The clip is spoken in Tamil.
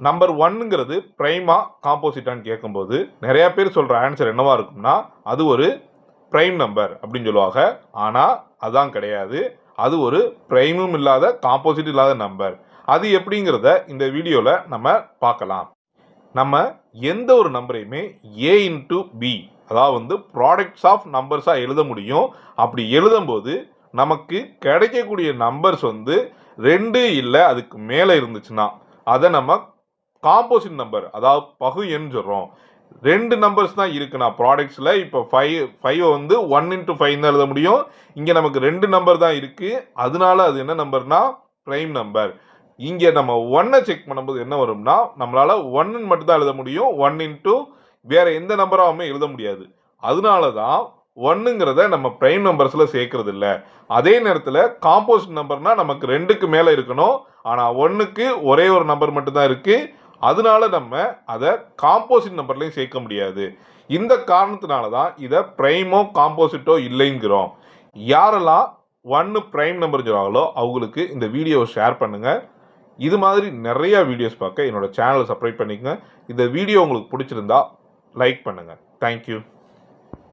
நம்பர் 1ங்கிறது பிரைமா காம்போசிட்டான்னு கேட்கும்போது நிறைய பேர் சொல்கிற ஆன்சர் என்னவா இருக்கும்னா அது ஒரு பிரைம் நம்பர் அப்படின்னு சொல்லுவாங்க. ஆனால் அதான் கிடையாது. அது ஒரு பிரைமும் இல்லாத காம்போசிட் இல்லாத நம்பர். அது எப்படிங்கிறத இந்த வீடியோவில் நம்ம பார்க்கலாம். நம்ம எந்த ஒரு நம்பரையுமே ஏ இன்ட்டு பி, அதாவது ப்ராடக்ட்ஸ் ஆஃப் நம்பர்ஸாக எழுத முடியும். அப்படி எழுதும்போது நமக்கு கிடைக்கக்கூடிய நம்பர்ஸ் 2 இல்லை அதுக்கு மேலே இருந்துச்சுன்னா அதை நம்ம காம்போசிட் நம்பர், அதாவது பகு எண் சொல்கிறோம். 2 நம்பர்ஸ் தான் இருக்குண்ணா ப்ராடக்ட்ஸில். இப்போ 5 1 இன்ட்டு 5 தான் எழுத முடியும். இங்கே நமக்கு 2 நம்பர் தான் இருக்குது. அதனால அது என்ன நம்பர்னா பிரைம் நம்பர். இங்கே நம்ம 1 செக் பண்ணும்போது என்ன வரும்னா நம்மளால் 1 மட்டும் தான் எழுத முடியும். 1 இன்ட்டு வேறு எந்த நம்பராகவுமே எழுத முடியாது. அதனால தான் 1ங்கிறத நம்ம பிரைம் நம்பர்ஸில் சேர்க்கறது இல்லை. அதே நேரத்தில் காம்போசிட் நம்பர்னால் நமக்கு 2க்கு மேலே இருக்கணும். ஆனால் 1க்கு ஒரே ஒரு நம்பர் மட்டும்தான் இருக்குது. அதனால நம்ம அதை காம்போசிட் நம்பர்லையும் சேர்க்க முடியாது. இந்த காரணத்தினால தான் இதை பிரைமோ காம்போசிட்டோ இல்லைங்கிறோம். யாரெல்லாம் 1 பிரைம் நம்பர் சொல்கிறாங்களோ அவங்களுக்கு இந்த வீடியோவை ஷேர் பண்ணுங்கள். இது மாதிரி நிறைய வீடியோஸ் பார்க்க என்னோட சேனலை சப்ஸ்கிரைப் பண்ணிக்கங்க. இந்த வீடியோ உங்களுக்கு பிடிச்சிருந்தா லைக் பண்ணுங்கள். தேங்க்யூ.